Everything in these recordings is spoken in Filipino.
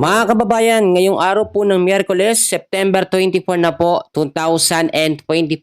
Mga kababayan, ngayong araw po ng Miyerkules, September 24 na po, 2025,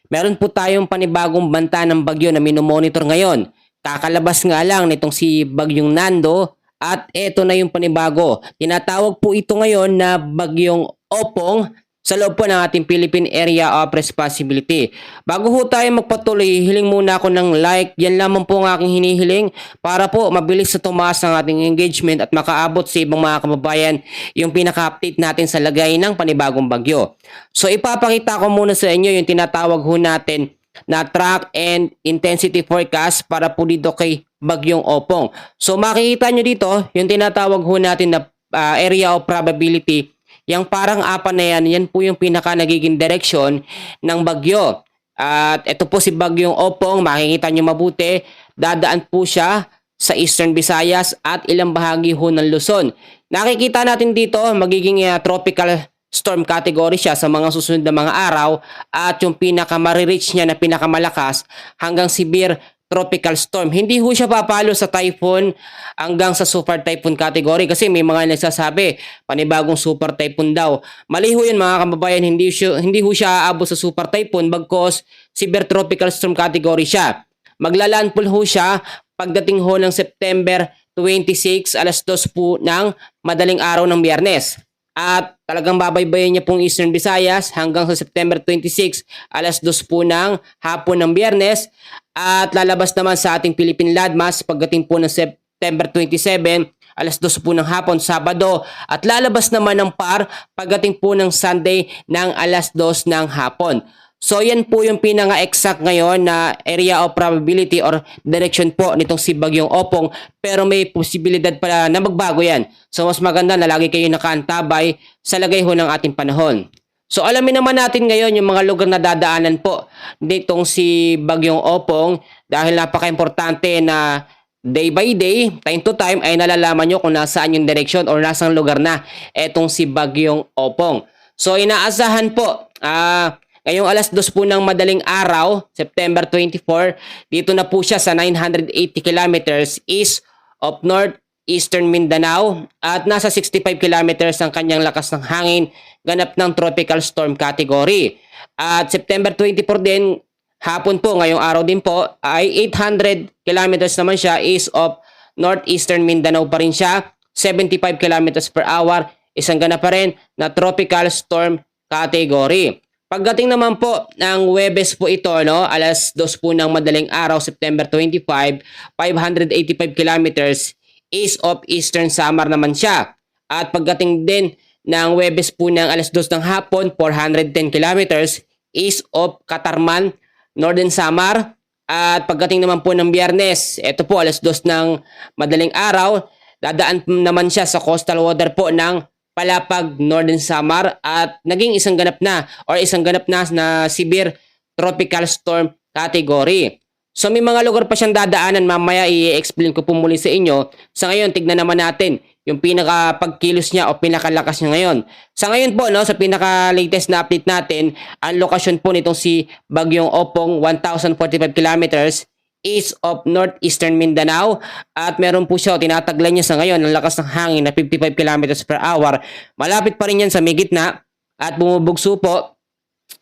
meron po tayong panibagong banta ng bagyo na minomonitor ngayon. Kakalabas nga lang nitong si Bagyong Nando at eto na yung panibago. Tinatawag po ito ngayon na Bagyong Opong sa loob po ng ating Philippine Area of Responsibility. Bago ho tayo magpatuloy, hiling muna ako ng like. Yan lamang po ang aking hinihiling para po mabilis na tumaas ang ating engagement at makaabot sa ibang mga kababayan yung pinaka-update natin sa lagay ng panibagong bagyo. So ipapakita ko muna sa inyo yung tinatawag ho natin na track and intensity forecast para po dito kay Bagyong Opong. So makikita nyo dito yung tinatawag ho natin na area of probability. Yang parang apa na yan po yung pinaka nagiging direksyon ng bagyo. At ito po si Bagyong Opong, makikita nyo mabuti, dadaan po siya sa Eastern Visayas at ilang bahagi ho ng Luzon. Nakikita natin dito, magiging tropical storm category siya sa mga susunod na mga araw at yung pinaka marireach niya na pinakamalakas hanggang severe tropical storm. Hindi ho siya papalo sa typhoon hanggang sa super typhoon category kasi may mga nagsasabi panibagong super typhoon daw. Mali ho yun mga kababayan, hindi ho siya aabot sa super typhoon bagkos severe tropical storm category siya. Maglalandfall ho siya pagdating ho ng September 26 alas 2 po ng madaling araw ng Biyernes. At talagang babaybayin niya pong Eastern Visayas hanggang sa September 26 alas 2 po ng hapon ng Biyernes. At lalabas naman sa ating Philippine Landmass pagdating po ng September 27 alas 2 po ng hapon Sabado. At lalabas naman ng PAR pagdating po ng Sunday ng alas 2 ng hapon. So yan po yung pinaka-exact ngayon na area of probability or direction po nitong si Bagyong Opong, pero may posibilidad pala na magbago yan. So mas maganda na lagi kayo nakaantabay sa lagay ho ng ating panahon. So alamin naman natin ngayon yung mga lugar na dadaanan po nitong si Bagyong Opong dahil napaka-importante na day by day, time to time ay nalalaman nyo kung nasaan yung direction or nasang lugar na etong si Bagyong Opong. So inaasahan po, ngayong alas 2 po ng madaling araw, September 24, dito na po siya sa 980 kilometers east of northeastern Mindanao at nasa 65 kilometers ang kanyang lakas ng hangin, ganap ng tropical storm category. At September 24 din, hapon po, ngayong araw din po, ay 800 kilometers naman siya east of northeastern Mindanao pa rin siya, 75 kilometers per hour, isang ganap pa rin na tropical storm category. Pagdating naman po ng Huwebes po ito, no, alas 2 po ng madaling araw, September 25, 585 kilometers east of Eastern Samar naman siya. At pagdating din ng Huwebes po ng alas 2 ng hapon, 410 kilometers east of Katarman, Northern Samar. At pagdating naman po ng Biyernes, ito po alas 2 ng madaling araw, dadaan naman siya sa coastal water po ng Palapag, Northern Samar at naging isang ganap na severe tropical storm category. So may mga lugar pa siyang dadaanan, mamaya i-explain ko po muli sa inyo. Sa ngayon, tignan naman natin yung pinaka pagkilos niya o pinakalakas niya ngayon. Sa ngayon po, no, sa pinaka latest na update natin, ang lokasyon po nitong si Bagyong Opong, 1,045 kilometers east of northeastern Mindanao at meron po siya, tinataglan niya sa ngayon ang lakas ng hangin na 55 kilometers per hour. Malapit pa rin yan sa may gitna at bumubugso po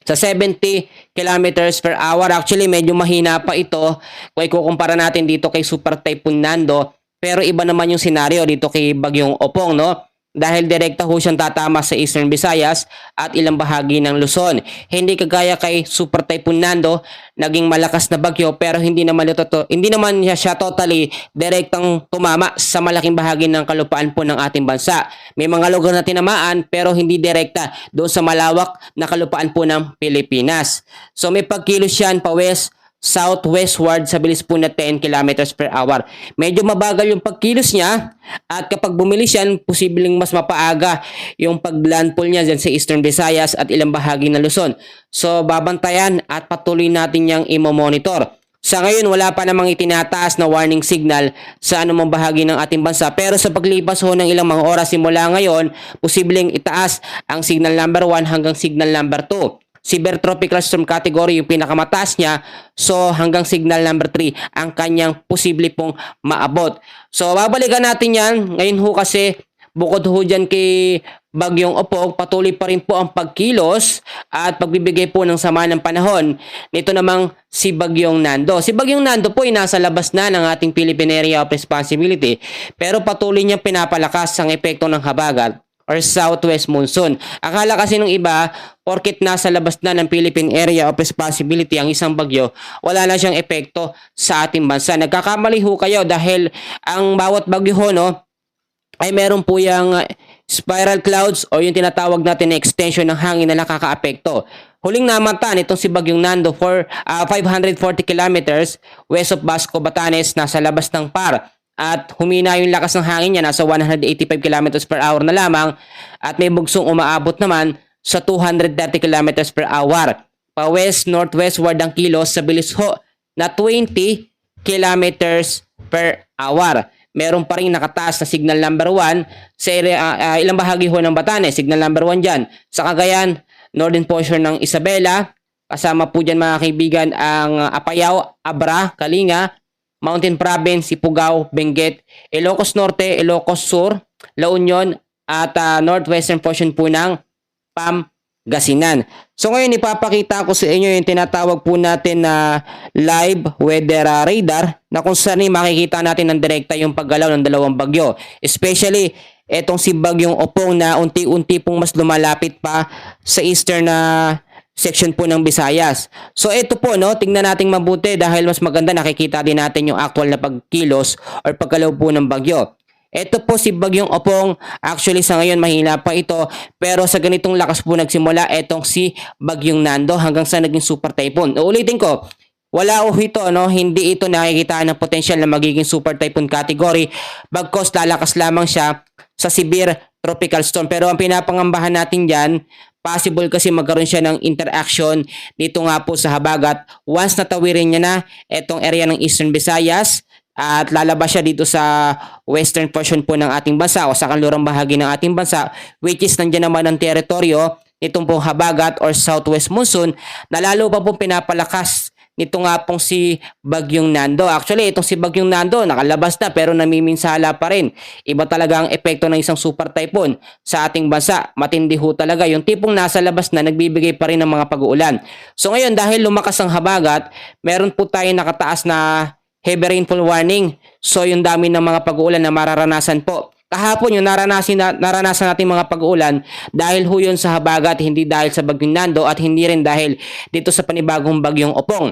sa 70 kilometers per hour. Actually, medyo mahina pa ito kung ikukumpara natin dito kay Super Typhoon Nando, pero iba naman yung senaryo dito kay Bagyong Opong, no? Dahil direkta ho siyang tatama sa Eastern Visayas at ilang bahagi ng Luzon. Hindi kagaya kay Super Typhoon Nando, naging malakas na bagyo pero hindi naman siya totally direktang tumama sa malaking bahagi ng kalupaan po ng ating bansa. May mga lugar na tinamaan pero hindi direkta doon sa malawak na kalupaan po ng Pilipinas. So may pagkilos yan pa west southwestward sa bilis po na 10 kilometers per hour. Medyo mabagal yung pagkilos niya at kapag bumilis yan, posibleng mas mapaaga yung paglandfall niya dyan sa Eastern Visayas at ilang bahagi ng Luzon. So babantayan at patuloy natin yung imo-monitor. Sa ngayon, wala pa namang itinataas na warning signal sa anumang bahagi ng ating bansa. Pero sa paglipas ho ng ilang mga oras simula ngayon, posibleng itaas ang signal number 1 hanggang signal number 2. Severe tropical storm category yung pinakamataas niya. So hanggang signal number 3 ang kanyang posible pong maabot. So babalikan natin yan. Ngayon ho kasi bukod ho dyan kay Bagyong Opong, patuloy pa rin po ang pagkilos at pagbibigay po ng sama ng panahon nito namang si Bagyong Nando. Si Bagyong Nando po ay nasa labas na ng ating Philippine Area of Responsibility pero patuloy niyang pinapalakas ang epekto ng habagat or southwest monsoon. Akala kasi nung iba, porket nasa labas na ng Philippine Area of Responsibility ang isang bagyo, wala na siyang epekto sa ating bansa. Nagkakamali ho kayo dahil ang bawat bagyo ho, no, ay meron po yung spiral clouds o yung tinatawag natin na extension ng hangin na nakakaapekto. Huling namata nitong si Bagyong Nando for 540 kilometers west of Basco, Batanes, nasa labas ng PAR. At humina yung lakas ng hangin niya, nasa 185 kilometers per hour na lamang at may bugsong umaabot naman sa 230 kilometers per hour. Pa-west, northwestward ang kilos sa bilis ho na 20 kilometers per hour. Meron pa rin nakataas na signal number 1 sa ilang bahagi ho ng Batanes. Signal number 1 dyan. Sa Cagayan, northern portion ng Isabela. Kasama po dyan mga kaibigan ang Apayao, Abra, Kalinga, Mountain Province, Ifugao, Benguet, Ilocos Norte, Ilocos Sur, La Union at northwestern portion po ng Pangasinan. So ngayon ipapakita ko sa inyo yung tinatawag po natin na live weather radar na kung saan makikita natin ng direkta yung paggalaw ng dalawang bagyo. Especially etong si Bagyong Opong na unti-unti pong mas lumalapit pa sa eastern na section po ng Visayas. So ito po, no, tingnan nating mabuti dahil mas maganda nakikita din natin yung actual na pagkilos or paggalaw po ng bagyo. Ito po si Bagyong Opong, actually sa ngayon mahina pa ito, pero sa ganitong lakas po nagsimula etong si Bagyong Nando hanggang sa naging super typhoon. Uulitin ko, wala ito, no, hindi ito nakikita ng potential na magiging super typhoon category, bagkos lalakas lamang siya sa severe tropical storm. Pero ang pinapangambahan natin dyan, possible kasi magkaroon siya ng interaction dito nga po sa habagat once natawirin niya na etong area ng Eastern Visayas at lalabas siya dito sa western portion po ng ating bansa o sa kanlurang bahagi ng ating bansa, which is nandiyan naman ang teritoryo nitong pong habagat or southwest monsoon na lalo pa pong pinapalakas nito nga pong si Bagyong Nando. Actually, itong si Bagyong Nando nakalabas na pero namiminsala pa rin. Iba talaga ang epekto ng isang super typhoon sa ating bansa. Matindi ho talaga. Yung tipong nasa labas na nagbibigay pa rin ng mga pag-uulan. So ngayon, dahil lumakas ang habagat, meron po tayong nakataas na heavy rainfall warning. So yung dami ng mga pag-uulan na mararanasan po. Kahapon yung naranasan natin mga pag-uulan dahil ho yun sa habagat, hindi dahil sa Bagyong Nando at hindi rin dahil dito sa panibagong Bagyong Opong.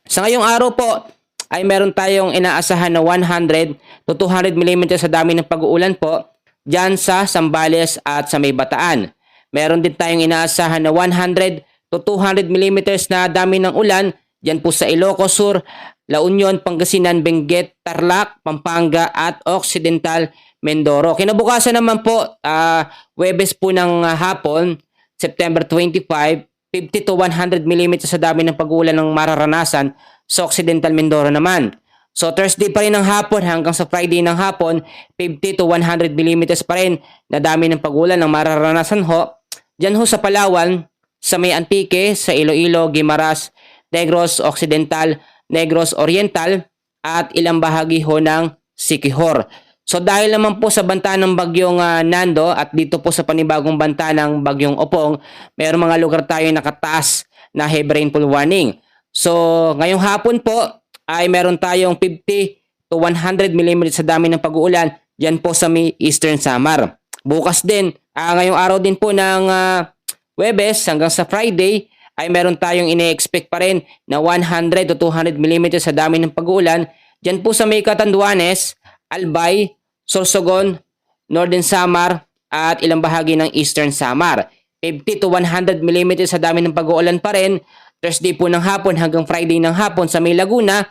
Sa ngayong araw po ay meron tayong inaasahan na 100 to 200 mm sa dami ng pag-uulan po dyan sa Zambales at sa May Bataan. Meron din tayong inaasahan na 100 to 200 mm na dami ng ulan dyan po sa Ilocos Sur, La Union, Pangasinan, Benguet, Tarlac, Pampanga at Occidental Mindoro. Kinabukasan naman po, Huwebes po ng hapon, September 25, 50 to 100 mm sa dami ng pag-uulan ng mararanasan sa Occidental Mindoro naman. So Thursday pa rin ng hapon hanggang sa Friday ng hapon, 50 to 100 mm pa rin na dami ng pag-uulan ng mararanasan ho. Diyan ho sa Palawan, sa May Antique, sa Iloilo, Guimaras, Negros Occidental, Negros Oriental at ilang bahagi ho ng Siquijor. So dahil naman po sa banta ng Bagyong Nando at dito po sa panibagong banta ng Bagyong Opong, mayroong mga lugar tayo nakataas na heavy rainfall warning. So ngayong hapon po ay meron tayong 50 to 100 mm sa dami ng pag-uulan dyan po sa may Eastern Samar. Bukas din, ngayong araw din po ng Huwebes hanggang sa Friday ay meron tayong ine-expect pa rin na 100 to 200 mm sa dami ng pag-uulan dyan po sa may Catanduanes, Albay, Sorsogon, Northern Samar at ilang bahagi ng Eastern Samar. 50 to 100 mm sa dami ng pag-uulan pa rin Thursday po ng hapon hanggang Friday ng hapon sa may Laguna,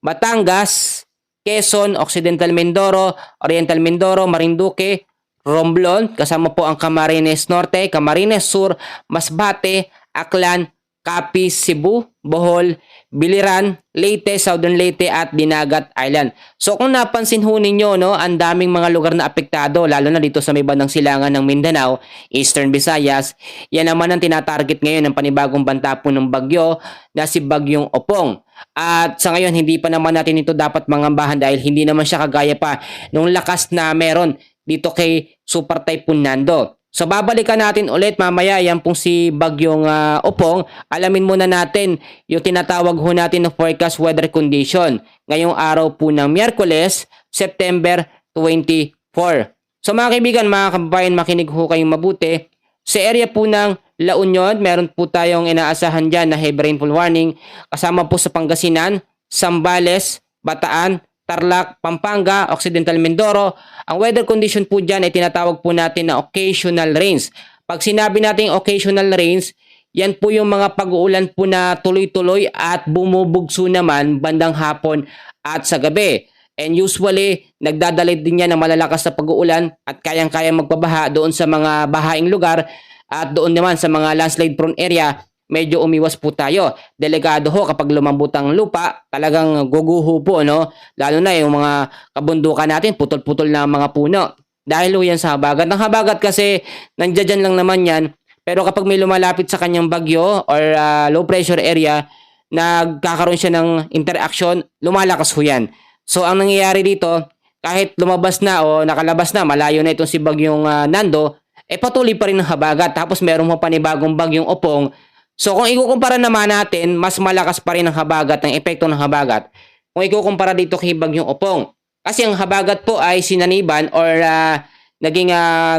Batangas, Quezon, Occidental Mindoro, Oriental Mindoro, Marinduque, Romblon, kasama po ang Camarines Norte, Camarines Sur, Masbate, Aklan, Capiz, Cebu, Bohol, Biliran, Leyte, Southern Leyte at Dinagat Island. So kung napansin ho ninyo, no, ang daming mga lugar na apektado lalo na dito sa may bandang silangan ng Mindanao, Eastern Visayas. Yan naman ang tinatarget ngayon ng panibagong banta po ng bagyo na si Bagyong Opong. At sa ngayon hindi pa naman natin ito dapat mangambahan dahil hindi naman siya kagaya pa nung lakas na meron dito kay Super Typhoon Nando. So babalikan natin ulit mamaya yan pong si Bagyong Opong. Alamin muna natin yung tinatawag ho natin na forecast weather condition ngayong araw po ng Miyerkules, September 24. So mga kaibigan, mga kababayan, makinig ho kayong mabuti. Sa area po ng La Union, meron po tayong inaasahan dyan na heavy rainfall warning kasama po sa Pangasinan, Zambales, Bataan, Tarlac, Pampanga, Occidental Mindoro. Ang weather condition po dyan ay tinatawag po natin na occasional rains. Pag sinabi natin occasional rains, yan po yung mga pag-uulan po na tuloy-tuloy at bumubugso naman bandang hapon at sa gabi. And usually, nagdadala din yan ng malalakas na pag-uulan at kayang-kayang magpabaha doon sa mga bahaing lugar at doon naman sa mga landslide prone area, medyo umiwas po tayo. Delikado ho kapag lumambot ang lupa, talagang guguho po, no? Lalo na yung mga kabundukan natin, putol-putol na mga puno. Dahil ho yan sa habagat. Ang habagat kasi, nandiyan lang naman yan. Pero kapag may lumalapit sa kanyang bagyo or low pressure area, nagkakaroon siya ng interaction, lumalakas ho yan. So ang nangyayari dito, kahit lumabas na o nakalabas na, malayo na itong si Bagyong Nando, patuloy pa rin ang habagat. Tapos meron mo panibagong Bagyong Opong. So kung ikukumpara naman natin, mas malakas pa rin ang habagat, ang epekto ng habagat. Kung ikukumpara dito kay Bagyong Opong. Kasi ang habagat po ay sinaniban or naging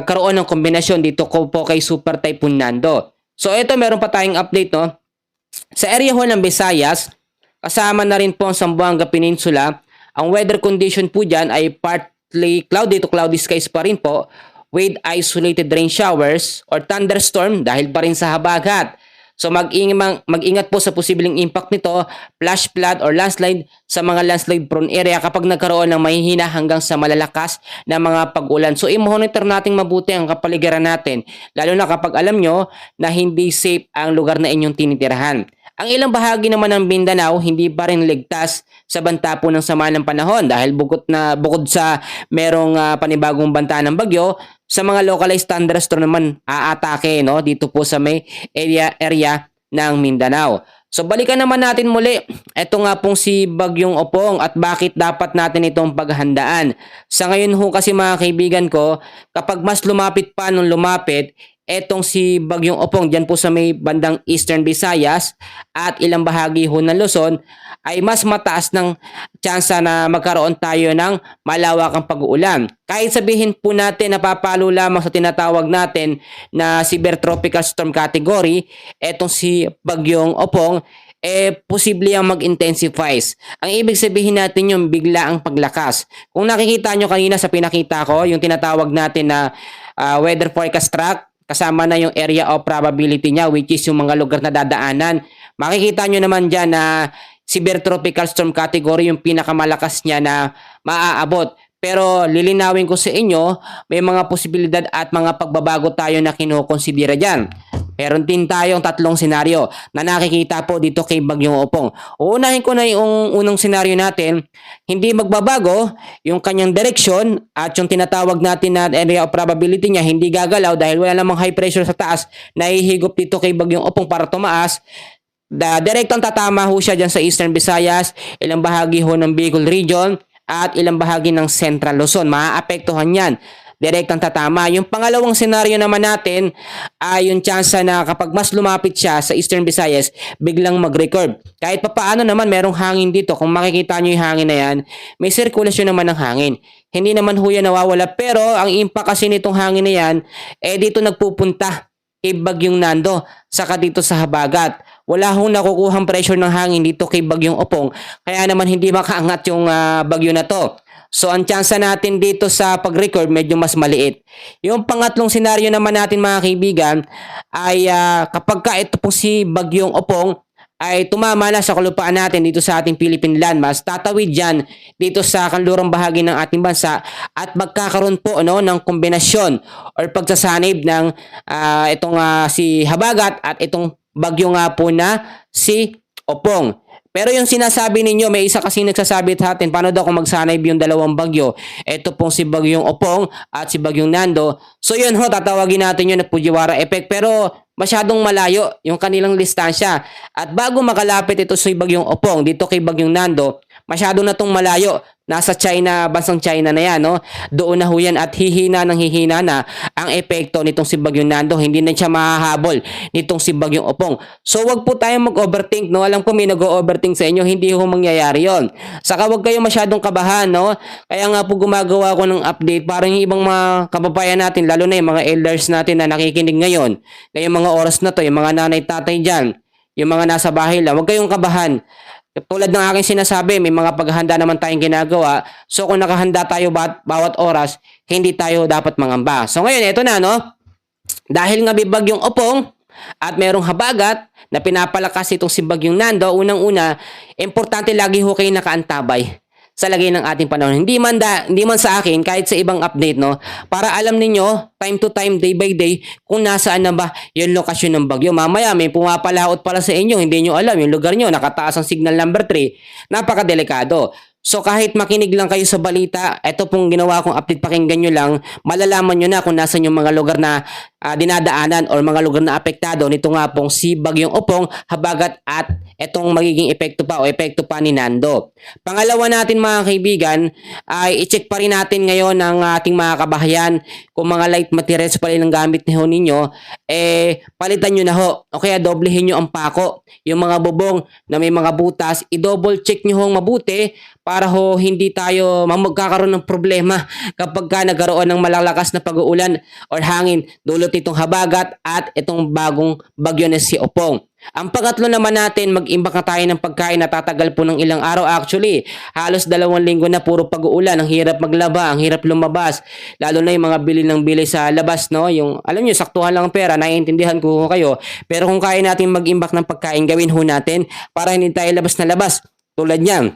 karoon ng kombinasyon dito po kay Super Typhoon Nando. So ito meron pa tayong update, no? Sa area ho ng Visayas, kasama na rin po ang Zamboanga Peninsula. Ang weather condition po dyan ay partly cloudy to cloudy skies pa rin po with isolated rain showers or thunderstorm dahil pa rin sa habagat. So mag-ingat po sa posibleng impact nito, flash flood or landslide sa mga landslide prone area kapag nagkaroon ng mahihina hanggang sa malalakas na mga pag-ulan. So i-monitor natin mabuti ang kapaligiran natin, lalo na kapag alam nyo na hindi safe ang lugar na inyong tinitirahan. Ang ilang bahagi naman ng Mindanao hindi pa rin ligtas sa banta po ng sama ng panahon dahil bukod sa merong panibagong banta ng bagyo, sa mga localized thunderstorm naman aatake, no, dito po sa may area ng Mindanao. So balikan naman natin muli, ito nga pong si Bagyong Opong at bakit dapat natin itong paghandaan. Sa ngayon ho kasi mga kaibigan ko, kapag mas lumapit pa nung lumapit, etong si Bagyong Opong dyan po sa may bandang Eastern Visayas at ilang bahagi ho ng Luzon ay mas mataas ng tsansa na magkaroon tayo ng malawakang pag-uulan. Kahit sabihin po natin na papalo lamang sa tinatawag natin na Severe Tropical Storm Category, etong si Bagyong Opong, posible ang mag-intensifies. Ang ibig sabihin natin yung bigla ang paglakas. Kung nakikita nyo kanina sa pinakita ko, yung tinatawag natin na weather forecast track, kasama na yung area of probability niya which is yung mga lugar na dadaanan. Makikita nyo naman dyan na Severe Tropical Storm Category yung pinakamalakas niya na maaabot. Pero lilinawin ko sa inyo, may mga posibilidad at mga pagbabago tayo na kinukonsidera dyan. Meron din tayong tatlong senaryo na nakikita po dito kay Bagyong Opong. Uunahin ko na yung unang senaryo natin, hindi magbabago yung kanyang direksyon at yung tinatawag natin na area of probability niya hindi gagalaw dahil wala namang high pressure sa taas na hihigop dito kay Bagyong Opong para tumaas. Direktang tatama ho siya dyan sa Eastern Visayas, ilang bahagi ho ng Bicol Region at ilang bahagi ng Central Luzon. Maaapektuhan yan. Direktang tatama. Yung pangalawang senaryo naman natin ay yung tsansa na kapag mas lumapit siya sa Eastern Visayas, biglang mag-recurve. Kahit papaano naman merong hangin dito. Kung makikita nyo yung hangin na yan, may sirkulasyon naman ng hangin. Hindi naman ho yan nawawala. Pero ang impact kasi nitong hangin na yan, dito nagpupunta kay Bagyong Nando, saka dito sa habagat. Wala hong nakukuhang pressure ng hangin dito kay Bagyong Opong, kaya naman hindi makaangat yung bagyo na to. So ang tsansa natin dito sa pag-record medyo mas maliit. Yung pangatlong senaryo naman natin mga kaibigan ay kapag ka ito po si Bagyong Opong ay tumama na sa kalupaan natin dito sa ating Philippine landmass, tatawid dyan dito sa kanlurang bahagi ng ating bansa at magkakaroon po ng kombinasyon or pagsasanib ng itong si habagat at itong bagyo nga po na si Opong. Pero yung sinasabi ninyo, may isa kasi nagsasabi sa atin, paano daw kung magsanib yung dalawang bagyo? Ito pong si Bagyong Opong at si Bagyong Nando. So yun ho, tatawagin natin yun na Fujiwara effect. Pero masyadong malayo yung kanilang distansya. At bago makalapit ito si Bagyong Opong, dito kay Bagyong Nando, masyado na tong malayo. Nasa China, bansang China na yan, no? Doon na ho yan at hihina ng hihina na ang epekto nitong si Bagyong Nando. Hindi na siya mahahabol nitong si Bagyong Opong. So wag po tayong mag-overthink, no? Alam ko may nag-overthink sa inyo, hindi ho mangyayari yon. Saka wag kayo masyadong kabahan, no? Kaya nga po gumagawa ko ng update para yung ibang mga kababayan natin, lalo na yung mga elders natin na nakikinig ngayon, ngayong mga oras na to, yung mga nanay tatay dyan, yung mga nasa bahay lang, wag kayong kabahan. Tulad ng aking sinasabi, may mga paghahanda naman tayong ginagawa. So kung nakahanda tayo bawat oras, hindi tayo dapat mangamba. So ngayon, ito na, no? Dahil nga may Bagyong Opong at merong habagat na pinapalakas itong si Bagyong Nando, unang-una, importante lagi ho kayo nakaantabay sa lagay ng ating panahon. Hindi man sa akin, kahit sa ibang update, no? Para alam ninyo, time to time, day by day, kung nasaan na ba yung lokasyon ng bagyo. Mamaya, may pumapalaot pala sa inyo, hindi nyo alam, yung lugar nyo, nakataas ang signal number 3, napakadelikado. So kahit makinig lang kayo sa balita, ito pong ginawa kong update, pakinggan nyo lang, malalaman nyo na kung nasan yung mga lugar na dinadaanan or mga lugar na apektado nito nga pong si Bagyong Opong, habagat at itong magiging epekto pa ni Nando. Pangalawa natin mga kaibigan, ay i-check pa rin natin ngayon ng ating mga kabahayan kung mga light materials pa rin ang gamit ninyo, palitan nyo na ho. O kaya doblehin nyo ang pako. Yung mga bubong na may mga butas, i-double check nyo hong mabuti para ho hindi tayo magkakaroon ng problema kapag ka nagkaroon ng malalakas na pag-uulan or hangin dulot itong habagat at itong bagong bagyo na si Opong. Ang pangatlo naman natin, mag-imbak na tayo ng pagkain na tatagal po ng ilang araw. Actually, halos 2 linggo na puro pag-uulan. Ang hirap maglaba, ang hirap lumabas. Lalo na yung mga bili ng bili sa labas, no? Yung, alam nyo, saktuhan lang ang pera, naiintindihan ko kayo. Pero kung kaya natin mag-imbak ng pagkain, gawin ho natin para hindi tayo labas na labas. Tulad niyan,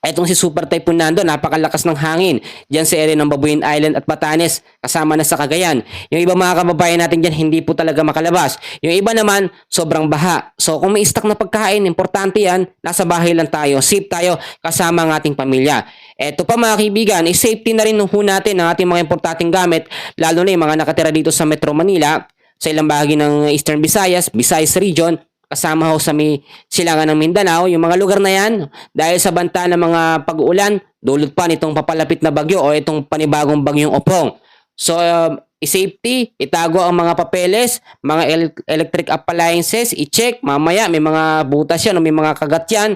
etong si Super Typhoon Nando, napakalakas ng hangin dyan sa area ng Babuyan Island at Batanes, kasama na sa Cagayan. Yung iba mga kababayan natin dyan, hindi po talaga makalabas. Yung iba naman, sobrang baha. So kung may stock na pagkain, importante yan, nasa bahay lang tayo, safe tayo kasama ang ating pamilya. Eto pa mga kaibigan, safety na rin ho natin ang ating mga importanteng gamit, lalo na yung mga nakatira dito sa Metro Manila, sa ilang bahagi ng Eastern Visayas region, kasama ho sa silangan ng Mindanao, yung mga lugar na yan, dahil sa banta ng mga pag-uulan, dulot pa nitong papalapit na bagyo o itong panibagong Bagyong Opong. So, i-safety, itago ang mga papeles, mga electric appliances, i-check, mamaya may mga butas yan o may mga kagat yan,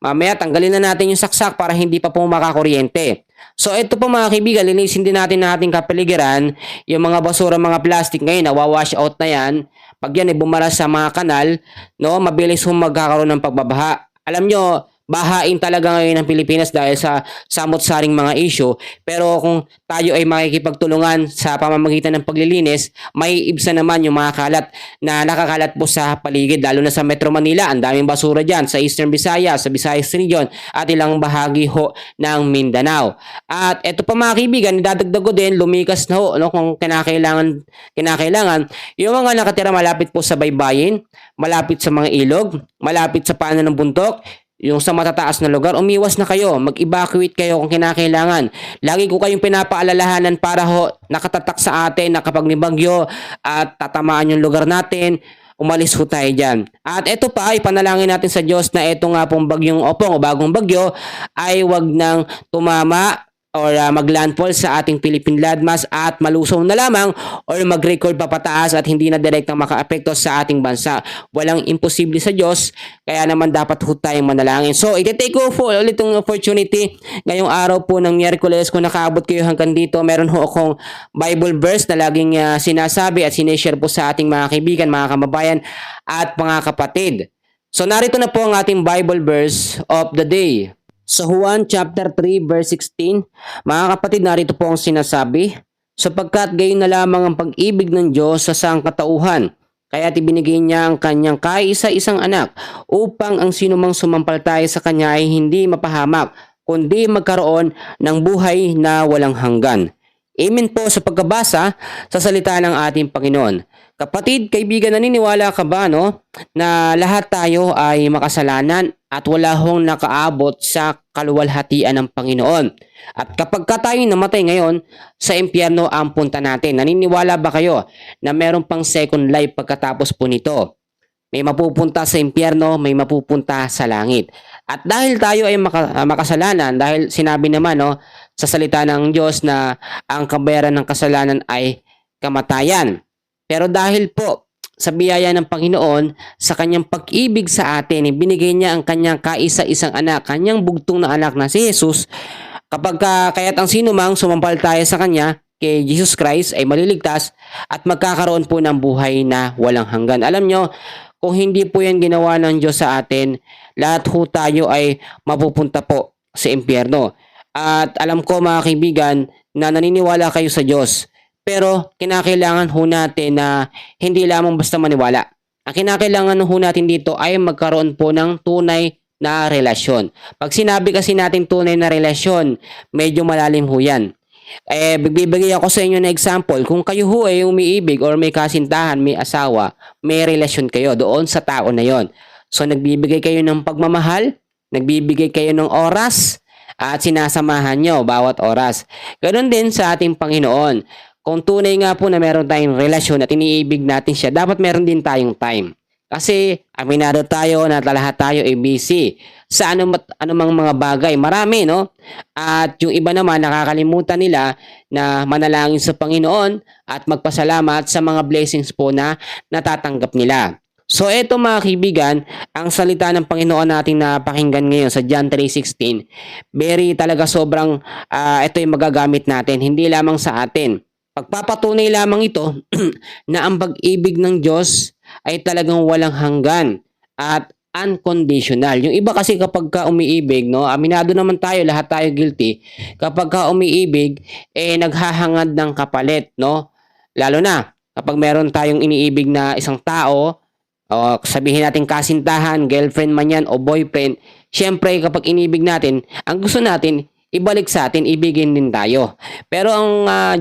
mamaya tanggalin na natin yung saksak para hindi pa po makakuryente. So ito po mga kaibigan, linisin din natin na ating kapaligiran, yung mga basura, mga plastic ngayon, nawawash out na yan. Pag yan ay bumara sa mga kanal, no, mabilis magkakaroon ng pagbabaha. Alam nyo, bahain talaga ngayon ng Pilipinas dahil sa samot-saring mga issue. Pero kung tayo ay makikipagtulungan sa pamamagitan ng paglilinis, may ibsa naman yung mga kalat na nakakalat po sa paligid, lalo na sa Metro Manila. Ang daming basura dyan sa Eastern Visayas, sa Visayas region at ilang bahagi ho ng Mindanao. At eto pa mga kaibigan, idadagdag ko din, lumikas na ho, no, kung kinakailangan, yung mga nakatira malapit po sa baybayin, malapit sa mga ilog, malapit sa paanan ng bundok, yung sa matataas na lugar, umiwas na kayo, mag-evacuate kayo kung kinakailangan. Lagi ko kayong pinapaalalahanan para ho nakatatak sa atin na kapag may bagyo at tatamaan yung lugar natin, umalis ho tayo dyan. At ito pa, ipanalangin natin sa Diyos na ito nga pong Bagyong Opong o bagong bagyo ay wag nang tumama or maglandfall sa ating Philippine landmass at malusaw na lamang or mag-record pa pataas at hindi na direktang makaapekto sa ating bansa. Walang imposible sa Diyos, kaya naman dapat ho tayong manalangin. So, iti-take ko po ulit itong opportunity ngayong araw po ng Miyerkules. Kung nakaabot kayo hanggang dito, meron ho akong Bible verse na laging sinasabi at sinishare po sa ating mga kaibigan, mga kababayan at mga kapatid. So, narito na po ang ating Bible verse of the day. Sa Juan chapter 3 verse 16, mga kapatid, narito po ang sinasabi, sapagkat gayon na lamang ang pag-ibig ng Diyos sa sangkatauhan, kaya't ibinigay niya ang kanyang kaisa-isang anak upang ang sinumang sumampalataya sa kanya ay hindi mapahamak, kundi magkaroon ng buhay na walang hanggan. Amen po sa pagkabasa sa salita ng ating Panginoon. Kapatid, kaibigan, naniniwala ka ba na lahat tayo ay makasalanan at wala hong nakaabot sa kaluwalhatian ng Panginoon? At kapag tayo namatay ngayon, sa impyerno ang punta natin. Naniniwala ba kayo na meron pang second life pagkatapos po nito? May mapupunta sa impyerno, may mapupunta sa langit. At dahil tayo ay makasalanan, dahil sinabi naman no, sa salita ng Diyos na ang kabayaran ng kasalanan ay kamatayan. Pero dahil po sa biyaya ng Panginoon, sa kanyang pag-ibig sa atin, binigay niya ang kanyang kaisa-isang anak, kanyang bugtong na anak na si Jesus. Kaya't ang sino mang sumampalataya sa kanya, kay Jesus Christ, ay maliligtas at magkakaroon po ng buhay na walang hanggan. Alam nyo, kung hindi po yan ginawa ng Diyos sa atin, lahat ho tayo ay mapupunta po sa impyerno. At alam ko mga kaibigan na naniniwala kayo sa Diyos. Pero kinakailangan ho natin na hindi lamang basta maniwala. Ang kinakailangan ho natin dito ay magkaroon po ng tunay na relasyon. Pag sinabi kasi natin tunay na relasyon, medyo malalim ho yan. Bibigay ako sa inyo na example. Kung kayo ho ay umiibig or may kasintahan, may asawa, may relasyon kayo doon sa tao na yon. So nagbibigay kayo ng pagmamahal, nagbibigay kayo ng oras, at sinasamahan nyo bawat oras. Ganon din sa ating Panginoon. Kung tunay nga po na meron tayong relasyon at iniibig natin siya, dapat meron din tayong time. Kasi aminado tayo na lahat tayo ay busy sa anumang mga bagay. Marami, no? At yung iba naman nakakalimutan nila na manalangin sa Panginoon at magpasalamat sa mga blessings po na natatanggap nila. So eto mga kaibigan, ang salita ng Panginoon natin na pakinggan ngayon sa John 3:16. Very talaga sobrang ito yung magagamit natin, hindi lamang sa atin. Pagpapatunay lamang ito na ang pag-ibig ng Diyos ay talagang walang hanggan at unconditional. Yung iba kasi kapag ka umiibig, no, aminado naman tayo, lahat tayo guilty. Kapag ka umiibig, naghahangad ng kapalit, no? Lalo na kapag meron tayong iniibig na isang tao, o sabihin natin kasintahan, girlfriend man yan o boyfriend, syempre kapag inibig natin, ang gusto natin, ibalik sa atin, ibigin din tayo. Pero ang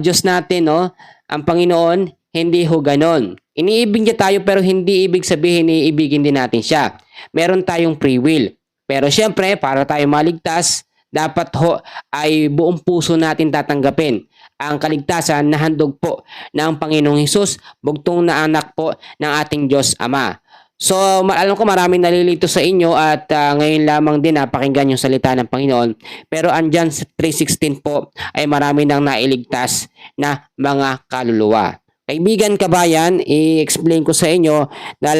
Diyos natin, no, ang Panginoon, hindi ho ganon. Iniibig niya tayo pero hindi ibig sabihin iibigin din natin siya. Meron tayong free will. Pero syempre, para tayo maligtas, dapat ho ay buong puso natin tatanggapin ang kaligtasan na handog po ng Panginoong Hesus, bugtong na anak po ng ating Diyos Ama. So, alam ko maraming nalilito sa inyo at ngayon lamang din napakinggan yung salita ng Panginoon. Pero andyan sa 3:16 po ay marami nang nailigtas na mga kaluluwa. Kaibigan kabayan, i-explain ko sa inyo na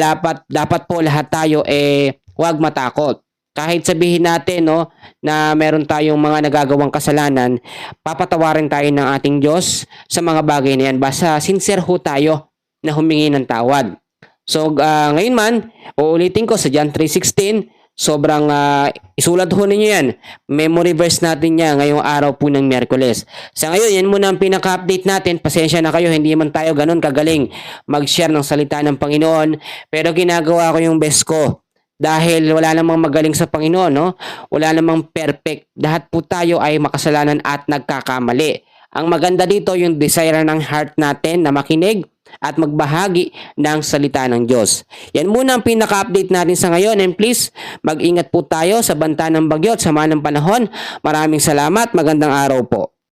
dapat po lahat tayo huwag matakot. Kahit sabihin natin no, na meron tayong mga nagagawang kasalanan, papatawarin tayo ng ating Diyos sa mga bagay na yan. Basta sincere ho tayo na humingi ng tawad. So ngayon man, uulitin ko sa John 3:16, sobrang isulat ho ninyo yan. Memory verse natin yan ngayong araw po ng Miyerkules. Sa ngayon, yan muna ang pinaka-update natin. Pasensya na kayo, hindi man tayo ganun kagaling mag-share ng salita ng Panginoon. Pero ginagawa ko yung best ko. Dahil wala namang magaling sa Panginoon, no? Wala namang perfect. Lahat po tayo ay makasalanan at nagkakamali. Ang maganda dito, yung desire ng heart natin na makinig at magbahagi ng salita ng Diyos. Yan muna ang pinaka-update natin sa ngayon. And please, mag-ingat po tayo sa banta ng bagyo at sama ng panahon. Maraming salamat. Magandang araw po.